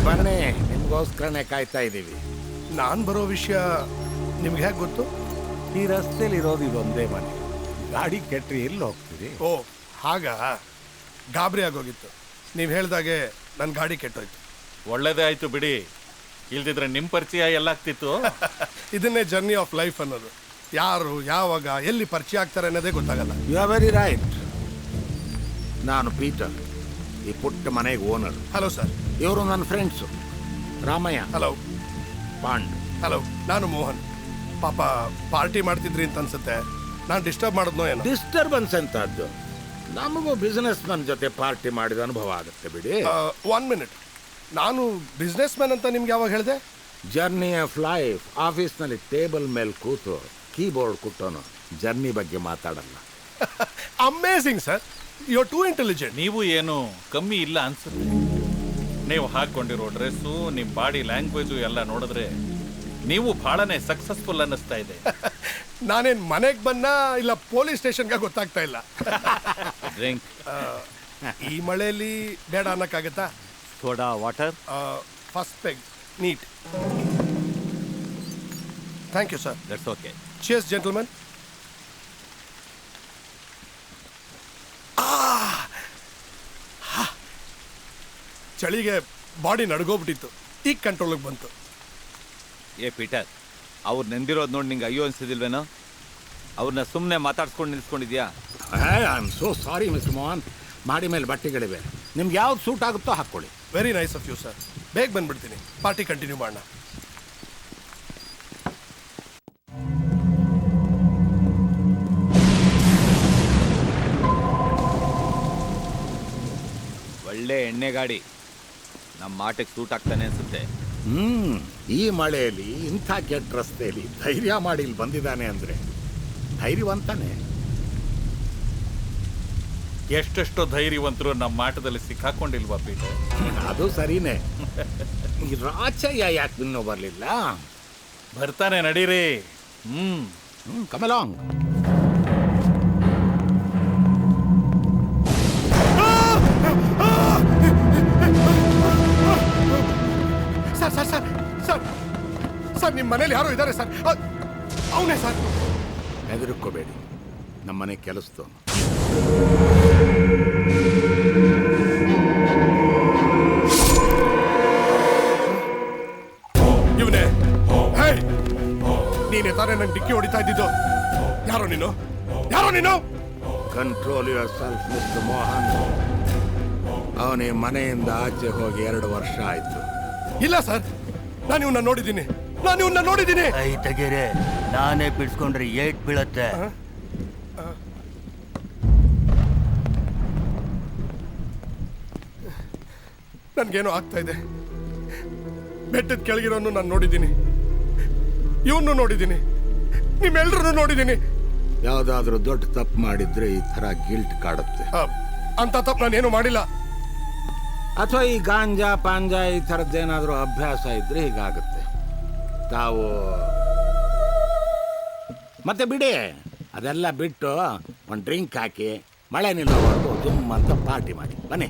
ಬನ್ನಿ, ನಿಮ್ಗೋಸ್ಕರನೇ ಕಾಯ್ತಾ ಇದ್ದೀವಿ. ನಾನು ಬರೋ ವಿಷಯ ನಿಮ್ಗೆ ಹೇಗೆ ಗೊತ್ತು? ಈ ರಸ್ತೆಯಲ್ಲಿ ಇರೋದು ಇದೊಂದೇ ಮನೆ. ಗಾಡಿ ಕೆಟ್ಟರೆ ಎಲ್ಲಿ ಹೋಗ್ತೀರಿ? ಓ ಹಾಗ, ಗಾಬರಿ ಆಗೋಗಿತ್ತು. ನೀವು ಹೇಳ್ದಾಗೆ ನನ್ನ ಗಾಡಿ ಕೆಟ್ಟೋಯ್ತು. ಒಳ್ಳೇದೇ ಆಯ್ತು ಬಿಡಿ, ಇಲ್ದಿದ್ರೆ ನಿಮ್ಮ ಪರಿಚಯ ಎಲ್ಲಾಗ್ತಿತ್ತು. ಇದನ್ನೇ ಜರ್ನಿ ಆಫ್ ಲೈಫ್ ಅನ್ನೋದು. ಯಾರು ಯಾವಾಗ ಎಲ್ಲಿ ಪರಿಚಯ ಆಗ್ತಾರೆ ಅನ್ನೋದೇ ಗೊತ್ತಾಗಲ್ಲ. You are very right. ನಾನು ಪೀಟರ್, ಈ ಪುಟ್ಟ ಮನೆಗೆ ಓನರ್. Hello sir. ಇವರು ನನ್ನ ಫ್ರೆಂಡ್ಸು, ರಾಮಯ್ಯ, ಹಲೋ. ಪಾಂಡ್. ಹಲೋ, ನಾನು ಮೋಹನ್. ಪಾಪ ಪಾರ್ಟಿ ಮಾಡ್ತಿದ್ರಿ ಅಂತ ಅನ್ಸುತ್ತೆ. ನಾನು ಡಿಸ್ಟರ್ಬ್ ಮಾಡಿದ್ನೋ ಏನೋ? ಡಿಸ್ಟರ್ಬೆನ್ಸ್ ಅಂತದ್ದು ನಮಗೂ ಬಿಸ್ನೆಸ್ ಮನ್ ಜೊತೆ ಪಾರ್ಟಿ ಮಾಡಿದ ಅನುಭವ ಆಗುತ್ತೆ ಬಿಡಿ. 1 ಮಿನಿಟ್. ನಾನು ಬಿಸ್ನೆಸ್ ಮ್ಯಾನ್ ಅಂತ ನಿಮ್ಗೆ ಯಾವಾಗ ಹೇಳಿದೆ? Journey of life. ಆಫೀಸ್ನಲ್ಲಿ ಟೇಬಲ್ ಮೇಲೆ ಕೂತು ಕೀಬೋರ್ಡ್ ಕುಟ್ಟೋನು ಜರ್ನಿ ಬಗ್ಗೆ ಮಾತಾಡಲ್ಲ. Amazing sir, you are too intelligent. ನೀವು ಏನು ಕಮ್ಮಿ ಇಲ್ಲ ಅನ್ಸುತ್ತೆ. ನೀವು ಹಾಕೊಂಡಿರೋ ಡ್ರೆಸ್ಸು, ನಿಮ್ಮ ಬಾಡಿ ಲ್ಯಾಂಗ್ವೇಜು ಎಲ್ಲ ನೋಡಿದ್ರೆ ನೀವು ಬಹಳನೇ ಸಕ್ಸಸ್ಫುಲ್ ಅನ್ನಿಸ್ತಾ ಇದೆ. ನಾನೇನು ಮನೆಗೆ ಬನ್ನ ಇಲ್ಲ ಪೊಲೀಸ್ ಸ್ಟೇಷನ್ಗೆ ಗೊತ್ತಾಗ್ತಾ ಇಲ್ಲ. ಡ್ರಿಂಕ್. ಈ ಮಳೆಯಲ್ಲಿ ಬೇಡ ಅನ್ನಕ್ಕಾಗತ್ತಾ? Soda water. First peg neat. Thank you sir. That's okay. Cheers gentleman. ಚಳಿಗೆ ಬಾಡಿ ನಡ್ಗೋಗ್ಬಿಟ್ಟಿತ್ತು, ಈಗ ಕಂಟ್ರೋಲಿಗೆ ಬಂತು. ಏ ಪೀಟರ್, ಅವ್ರು ನೆಂದಿರೋದು ನೋಡಿ ನಿಂಗೆ ಅಯ್ಯೋ ಅನ್ಸಿದಿಲ್ವೇನೋ? ಅವ್ರನ್ನ ಸುಮ್ಮನೆ ಮಾತಾಡ್ಸ್ಕೊಂಡು ನಿಲ್ಸ್ಕೊಂಡಿದ್ಯಾ? I am so sorry mister Mohan. ಮಾಡಿ ಮೇಲೆ ಬಟ್ಟೆಗಳಿವೆ, ನಿಮ್ಗೆ ಯಾವ್ದು ಸೂಟ್ ಆಗುತ್ತೋ ಹಾಕ್ಕೊಳ್ಳಿ. Very nice of you sir. ಬೇಗ ಬಂದ್ಬಿಡ್ತೀನಿ, ಪಾರ್ಟಿ ಕಂಟಿನ್ಯೂ ಮಾಡೋಣ. ಒಳ್ಳೆ ಎಣ್ಣೆ ಗಾಡಿ, ನಮ್ಮ ಮಾಟಕ್ಕೆ ಸೂಟ್ ಆಗ್ತಾನೆ ಅನ್ಸುತ್ತೆ. ಈ ಮಳೆಯಲ್ಲಿ ಇಂಥ ಕೆಟ್ಟ ರಸ್ತೆಯಲ್ಲಿ ಧೈರ್ಯ ಮಾಡಿ ಇಲ್ಲಿ ಬಂದಿದ್ದಾನೆ ಅಂದ್ರೆ ಧೈರ್ಯವಂತಾನೆ. ಎಷ್ಟೆಷ್ಟೋ ಧೈರ್ಯವಂತರು ನಮ್ಮ ಮಾಟದಲ್ಲಿ ಸಿಕ್ಕಾಕೊಂಡಿಲ್ವಾ ಪೀಟರ್? ಅದು ಸರಿನೇ. ಈ ರಾಚಯ್ಯ ಯಾಕೆ ಇನ್ನೂ ಬರಲಿಲ್ಲ? ಬರ್ತಾನೆ, ನಡೀರಿ. Come along. Sir sir sir sir sir, ನಿಮ್ಮ ಮನೇಲಿ ಯಾರೋ ಇದ್ದಾರೆ ಸರ್. ಅವನೇ ಸರ್. ಹೆದರ್ಕೋಬೇಡಿ, ನಮ್ಮನೆ ಕೆಲಸದವನು. ಇವನೇ. ನೀನೇ ತಾನೇ ನಂಗೆ ಡಿಕ್ಕಿ ಹೊಡಿತಾ ಇದ್ದಿದ್ದು? ಯಾರೋ ನೀನು? ಯಾರೋ ನೀನು? Control your self mister Mohan. ಅವನೇ ಮನೆಯಿಂದ ಆಚೆ ಹೋಗಿ 2 ವರ್ಷ ಆಯ್ತು. ಇಲ್ಲ ಸರ್, ನಾನು ಇವನ್ನ ನೋಡಿದ್ದೀನಿ. ಐ ತೆಗೀರಿ, ನಾನೇ ಬಿಡ್ಸ್ಕೊಂಡ್ರೆ ಏಟ್ ಬೀಳತ್ತೆ. ನನ್ಗೇನೋ ಆಗ್ತಾ ಇದೆ. ಬೆಟ್ಟದ ಕೆಳಗಿರೋನು ನಾನು ನೋಡಿದ್ದೀನಿ, ಇವನು ನೋಡಿದ್ದೀನಿ, ನಿಮ್ಮೆಲ್ರನ್ನು ನೋಡಿದ್ದೀನಿ. ಯಾವ್ದಾದ್ರೂ ದೊಡ್ಡ ತಪ್ಪು ಮಾಡಿದ್ರೆ ಈ ತರ ಗಿಲ್ಟ್ ಕಾಡುತ್ತೆ. ಅಂತ ತಪ್ಪು ನಾನೇನು ಮಾಡಿಲ್ಲ. ಅಥವಾ ಈ ಗಾಂಜಾ ಪಾಂಜಾ ಈ ಥರದ್ದೇನಾದ್ರೂ ಅಭ್ಯಾಸ ಇದ್ರೆ ಹೀಗಾಗುತ್ತೆ. ತಾವು ಮತ್ತೆ ಬಿಡಿ, ಅದೆಲ್ಲ ಬಿಟ್ಟು ಒಂದು ಡ್ರಿಂಕ್ ಹಾಕಿ ಮಳೆ ನಿಲ್ಲೋವರೆಗೂ ಜುಮ್ ಅಂತ ಪಾರ್ಟಿ ಮಾಡಿ ಬನ್ನಿ.